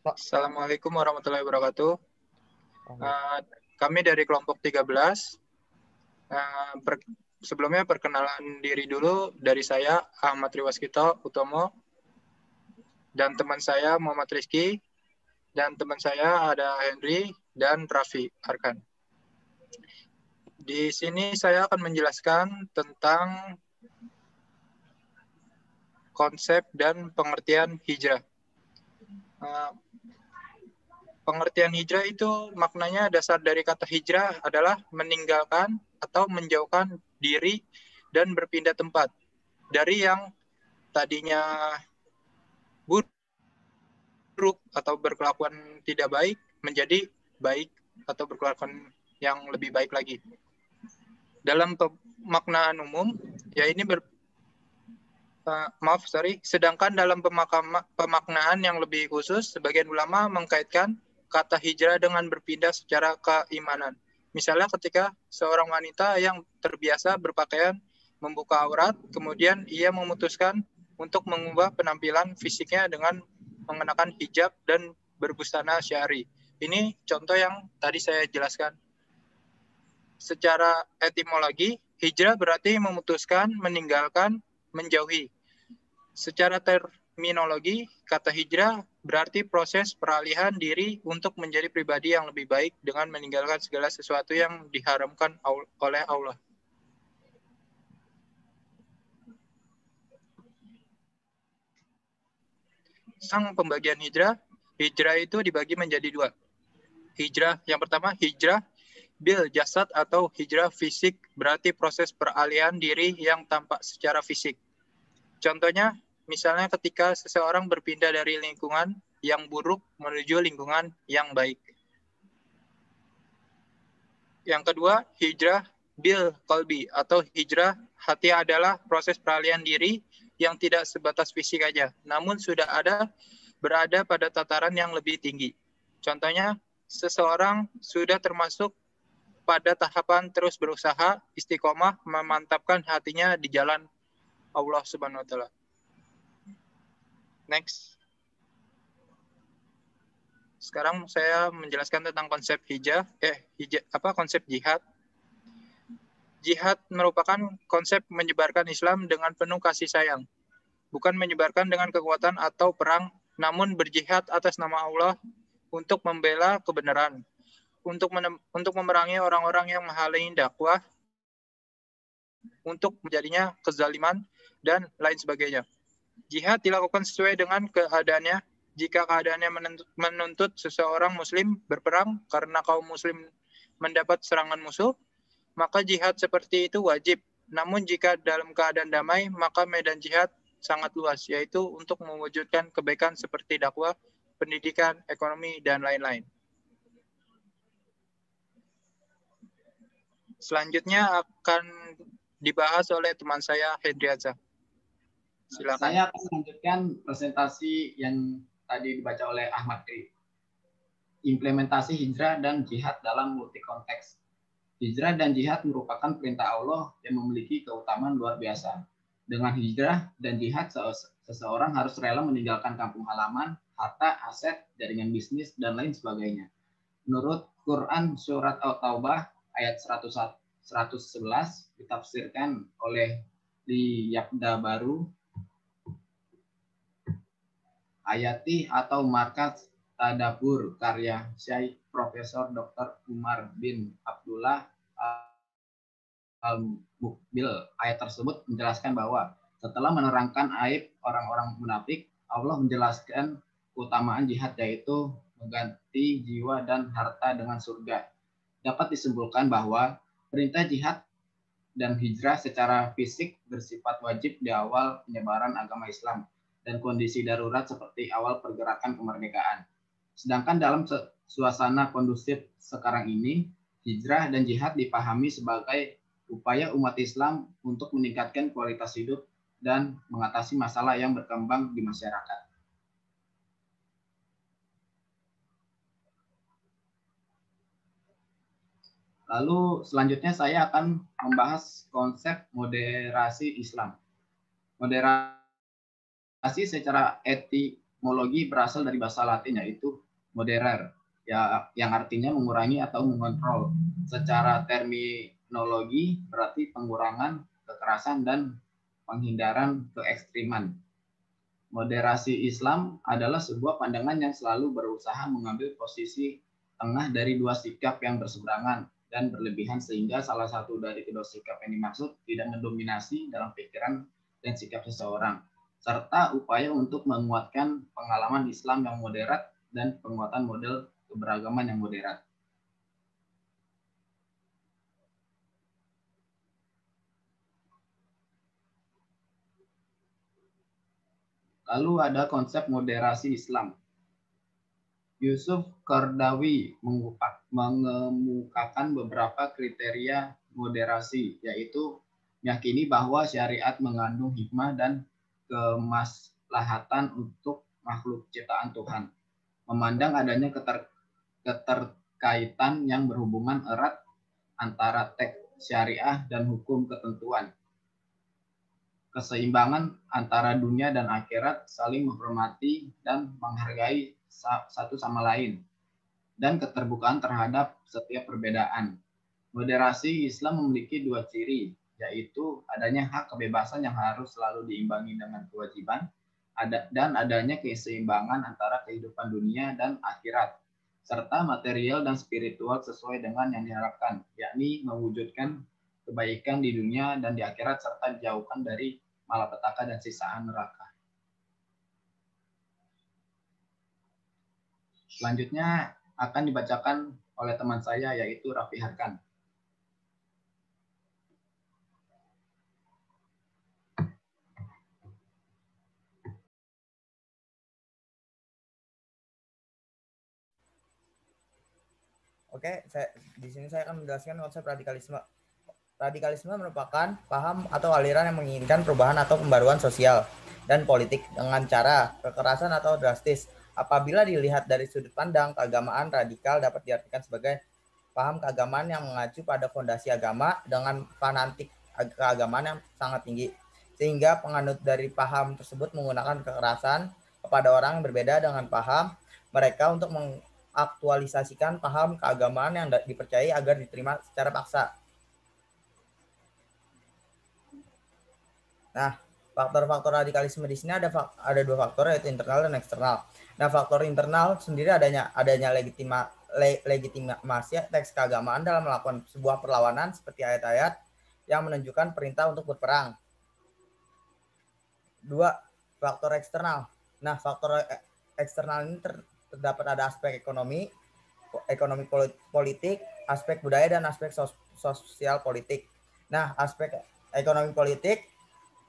Assalamualaikum warahmatullahi wabarakatuh. Kami dari kelompok 13. Sebelumnya perkenalan diri dulu dari saya, Ahmad Riwaskito Utomo, dan teman saya Muhammad Rizky, dan teman saya ada Henry dan Raffi Arkan. Di sini saya akan menjelaskan tentang konsep dan pengertian hijrah. Pengertian hijrah itu maknanya dasar dari kata hijrah adalah meninggalkan atau menjauhkan diri dan berpindah tempat dari yang tadinya buruk atau berkelakuan tidak baik menjadi baik atau berkelakuan yang lebih baik lagi. Dalam pemaknaan umum, ya ini sedangkan dalam pemaknaan yang lebih khusus, sebagian ulama mengkaitkan kata hijrah dengan berpindah secara keimanan. Misalnya ketika seorang wanita yang terbiasa berpakaian membuka aurat, kemudian ia memutuskan untuk mengubah penampilan fisiknya dengan mengenakan hijab dan berbusana syari. Ini contoh yang tadi saya jelaskan. Secara etimologi, hijrah berarti memutuskan, meninggalkan, menjauhi. Secara terminologi, kata hijrah berarti proses peralihan diri untuk menjadi pribadi yang lebih baik dengan meninggalkan segala sesuatu yang diharamkan oleh Allah. Sang pembagian hijrah itu dibagi menjadi dua. Hijrah yang pertama, hijrah bil jasad atau hijrah fisik, berarti proses peralihan diri yang tampak secara fisik. Contohnya, misalnya ketika seseorang berpindah dari lingkungan yang buruk menuju lingkungan yang baik. Yang kedua, hijrah bil qalbi atau hijrah hati adalah proses peralihan diri yang tidak sebatas fisik aja, namun sudah berada pada tataran yang lebih tinggi. Contohnya, seseorang sudah termasuk pada tahapan terus berusaha istiqomah memantapkan hatinya di jalan Allah Subhanahu wa taala. Next. Sekarang saya menjelaskan tentang konsep konsep jihad. Jihad merupakan konsep menyebarkan Islam dengan penuh kasih sayang. Bukan menyebarkan dengan kekuatan atau perang, namun berjihad atas nama Allah untuk membela kebenaran, untuk memerangi orang-orang yang menghalangi dakwah, untuk menjadinya kezaliman, dan lain sebagainya. Jihad dilakukan sesuai dengan keadaannya. Jika keadaannya menuntut seseorang muslim berperang karena kaum muslim mendapat serangan musuh, maka jihad seperti itu wajib. Namun jika dalam keadaan damai, maka medan jihad sangat luas, yaitu untuk mewujudkan kebaikan seperti dakwah, pendidikan, ekonomi, dan lain-lain. Selanjutnya akan dibahas oleh teman saya, Henry Azza. Silakan. Saya akan melanjutkan presentasi yang tadi dibaca oleh Ahmad Ri. Implementasi hijrah dan jihad dalam multi konteks. Hijrah dan jihad merupakan perintah Allah yang memiliki keutamaan luar biasa. Dengan hijrah dan jihad, seseorang harus rela meninggalkan kampung halaman, harta, aset, jaringan bisnis, dan lain sebagainya. Menurut Quran Surat At-Taubah ayat 111 ditafsirkan oleh Li Yaqda Baru Ayati atau Markas Tadabbur karya Syekh Profesor Dr. Umar bin Abdullah Al-Mukbil. Ayat tersebut menjelaskan bahwa setelah menerangkan aib orang-orang munafik, Allah menjelaskan keutamaan jihad, yaitu mengganti jiwa dan harta dengan surga. Dapat disimpulkan bahwa perintah jihad dan hijrah secara fisik bersifat wajib di awal penyebaran agama Islam dan kondisi darurat seperti awal pergerakan kemerdekaan. Sedangkan dalam suasana kondusif sekarang ini, hijrah dan jihad dipahami sebagai upaya umat Islam untuk meningkatkan kualitas hidup dan mengatasi masalah yang berkembang di masyarakat. Lalu selanjutnya saya akan membahas konsep moderasi Islam. Moderasi secara Kosmologi berasal dari bahasa Latin yaitu moderer, ya, yang artinya mengurangi atau mengontrol. Secara terminologi berarti pengurangan kekerasan dan penghindaran keekstriman. Moderasi Islam adalah sebuah pandangan yang selalu berusaha mengambil posisi tengah dari dua sikap yang berseberangan dan berlebihan, sehingga salah satu dari kedua sikap yang dimaksud tidak mendominasi dalam pikiran dan sikap seseorang, serta upaya untuk menguatkan pengalaman Islam yang moderat dan penguatan model keberagaman yang moderat. Lalu ada konsep moderasi Islam. Yusuf Qardawi mengemukakan beberapa kriteria moderasi, yaitu meyakini bahwa syariat mengandung hikmah dan kemaslahatan untuk makhluk ciptaan Tuhan. Memandang adanya keterkaitan yang berhubungan erat antara teks syariah dan hukum ketentuan. Keseimbangan antara dunia dan akhirat, saling menghormati dan menghargai satu sama lain, dan keterbukaan terhadap setiap perbedaan. Moderasi Islam memiliki dua ciri, yaitu adanya hak kebebasan yang harus selalu diimbangi dengan kewajiban, dan adanya keseimbangan antara kehidupan dunia dan akhirat, serta material dan spiritual sesuai dengan yang diharapkan, yakni mewujudkan kebaikan di dunia dan di akhirat, serta dijauhkan dari malapetaka dan sisaan neraka. Selanjutnya akan dibacakan oleh teman saya, yaitu Raffi Harkan. Oke, di sini saya akan menjelaskan konsep radikalisme. Radikalisme merupakan paham atau aliran yang menginginkan perubahan atau pembaruan sosial dan politik dengan cara kekerasan atau drastis. Apabila dilihat dari sudut pandang keagamaan, radikal dapat diartikan sebagai paham keagamaan yang mengacu pada fondasi agama dengan fanatik keagamaan yang sangat tinggi, sehingga penganut dari paham tersebut menggunakan kekerasan kepada orang yang berbeda dengan paham mereka untuk mengaktualisasikan paham keagamaan yang dipercayai agar diterima secara paksa. Nah, faktor-faktor radikalisme di sini ada dua faktor, yaitu internal dan eksternal. Nah, faktor internal sendiri adanya legitimasi teks keagamaan dalam melakukan sebuah perlawanan seperti ayat-ayat yang menunjukkan perintah untuk berperang. Dua, faktor eksternal. Nah, faktor eksternal ini terdapat ada aspek ekonomi politik, aspek budaya, dan aspek sosial politik. Nah, aspek ekonomi politik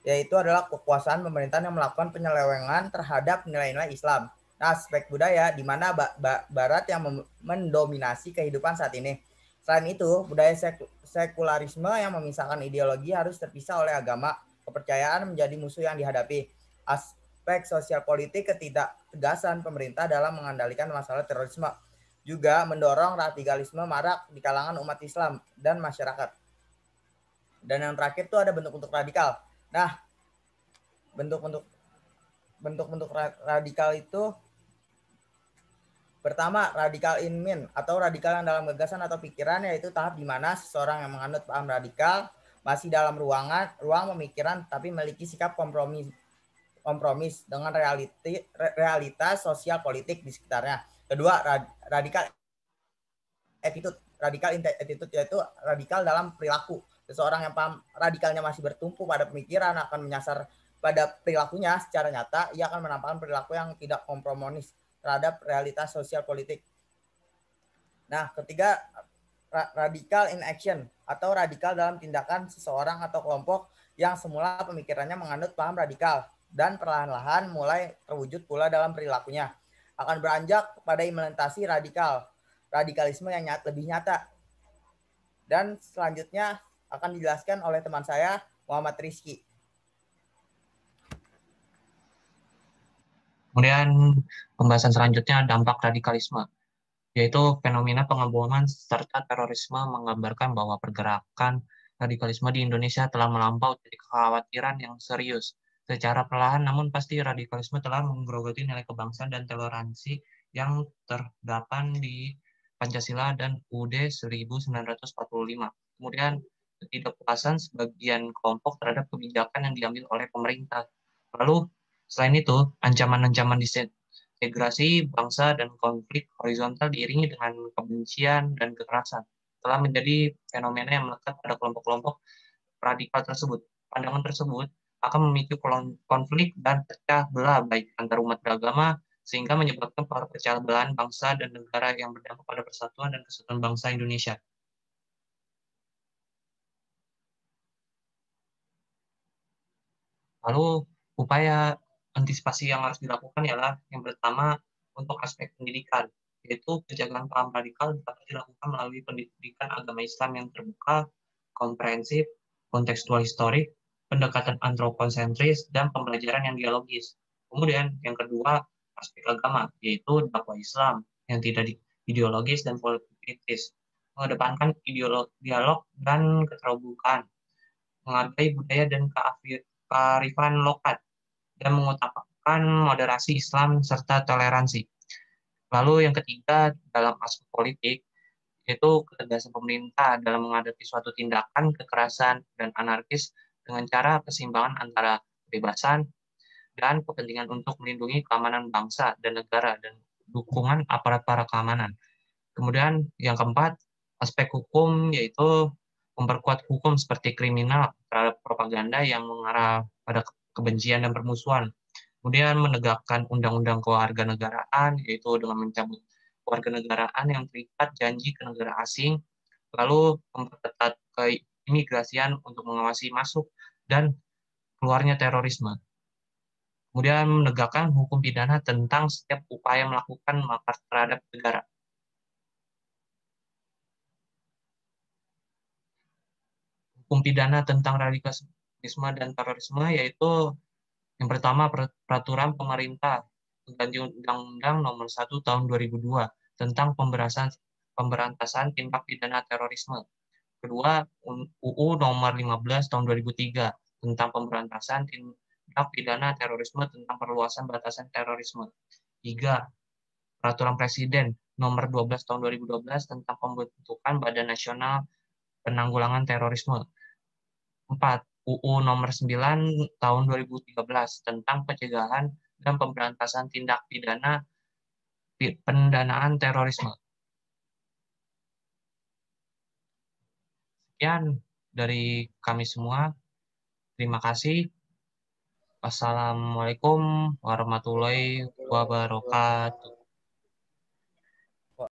yaitu adalah kekuasaan pemerintahan yang melakukan penyelewengan terhadap nilai-nilai Islam. Nah, aspek budaya di mana Barat yang mendominasi kehidupan saat ini. Selain itu, budaya sekularisme yang memisahkan ideologi harus terpisah oleh agama, kepercayaan menjadi musuh yang dihadapi. Aspek sosial politik, ketidaktegasan pemerintah dalam mengendalikan masalah terorisme juga mendorong radikalisme marak di kalangan umat Islam dan masyarakat. Dan yang terakhir itu ada bentuk-bentuk radikal. Nah, bentuk-bentuk radikal itu pertama, radikal in atau radikal yang dalam gagasan atau pikiran, yaitu tahap di mana seseorang yang menganut paham radikal masih dalam ruang pemikiran tapi memiliki sikap kompromis dengan realitas sosial politik di sekitarnya. Kedua, radikal attitude. Radikal attitude yaitu radikal dalam perilaku. Seseorang yang paham radikalnya masih bertumpu pada pemikiran akan menyasar pada perilakunya secara nyata, ia akan menampakkan perilaku yang tidak kompromis terhadap realitas sosial politik. Nah, ketiga, radikal in action atau radikal dalam tindakan seseorang atau kelompok yang semula pemikirannya menganut paham radikal dan perlahan-lahan mulai terwujud pula dalam perilakunya, akan beranjak pada implementasi radikalisme yang lebih nyata. Dan selanjutnya akan dijelaskan oleh teman saya, Muhammad Rizky. Kemudian pembahasan selanjutnya dampak radikalisme, yaitu fenomena pengeboman serta terorisme menggambarkan bahwa pergerakan radikalisme di Indonesia telah melampau dari kekhawatiran yang serius Secara perlahan namun pasti radikalisme telah menggerogoti nilai kebangsaan dan toleransi yang terdapat di Pancasila dan UUD 1945. Kemudian ketidakpuasan sebagian kelompok terhadap kebijakan yang diambil oleh pemerintah. Lalu selain itu, ancaman-ancaman disintegrasi bangsa dan konflik horizontal diiringi dengan kebencian dan kekerasan telah menjadi fenomena yang melekat pada kelompok-kelompok radikal tersebut. Pandangan tersebut akan memicu konflik dan pecah belah baik antar umat beragama, sehingga menyebabkan perpecahan belahan bangsa dan negara yang berdampak pada persatuan dan kesatuan bangsa Indonesia. Lalu upaya antisipasi yang harus dilakukan ialah yang pertama untuk aspek pendidikan, yaitu penjagaan paham radikal dapat dilakukan melalui pendidikan agama Islam yang terbuka, komprehensif, kontekstual historik, pendekatan antroposentris, dan pembelajaran yang dialogis. Kemudian yang kedua, aspek agama, yaitu dakwah Islam yang tidak ideologis dan politis, mengedepankan dialog dan keterbukaan, menghargai budaya dan kearifan lokal, dan mengutamakan moderasi Islam serta toleransi. Lalu yang ketiga, dalam aspek politik, yaitu ketegasan pemerintah dalam menghadapi suatu tindakan kekerasan dan anarkis dengan cara keseimbangan antara kebebasan dan kepentingan untuk melindungi keamanan bangsa dan negara dan dukungan aparat para keamanan. Kemudian yang keempat, aspek hukum, yaitu memperkuat hukum seperti kriminal terhadap propaganda yang mengarah pada kebencian dan permusuhan. Kemudian menegakkan undang-undang kewarganegaraan, yaitu dengan mencabut kewarganegaraan yang terikat janji ke negara asing, lalu memperketat keimigrasian untuk mengawasi masuk dan keluarnya terorisme. Kemudian menegakkan hukum pidana tentang setiap upaya melakukan makar terhadap negara. Hukum pidana tentang radikalisme dan terorisme, yaitu yang pertama peraturan pemerintah mengganti Undang-Undang Nomor 1 Tahun 2002 tentang pemberantasan tindak pidana terorisme. Kedua, UU Nomor 15 Tahun 2003 tentang pemberantasan tindak pidana terorisme tentang perluasan batasan terorisme. Tiga, Peraturan Presiden Nomor 12 Tahun 2012 tentang pembentukan Badan Nasional Penanggulangan Terorisme. 4. UU Nomor 9 Tahun 2013 tentang pencegahan dan pemberantasan tindak pidana pendanaan terorisme. Sekian dari kami semua. Terima kasih. Wassalamualaikum warahmatullahi wabarakatuh.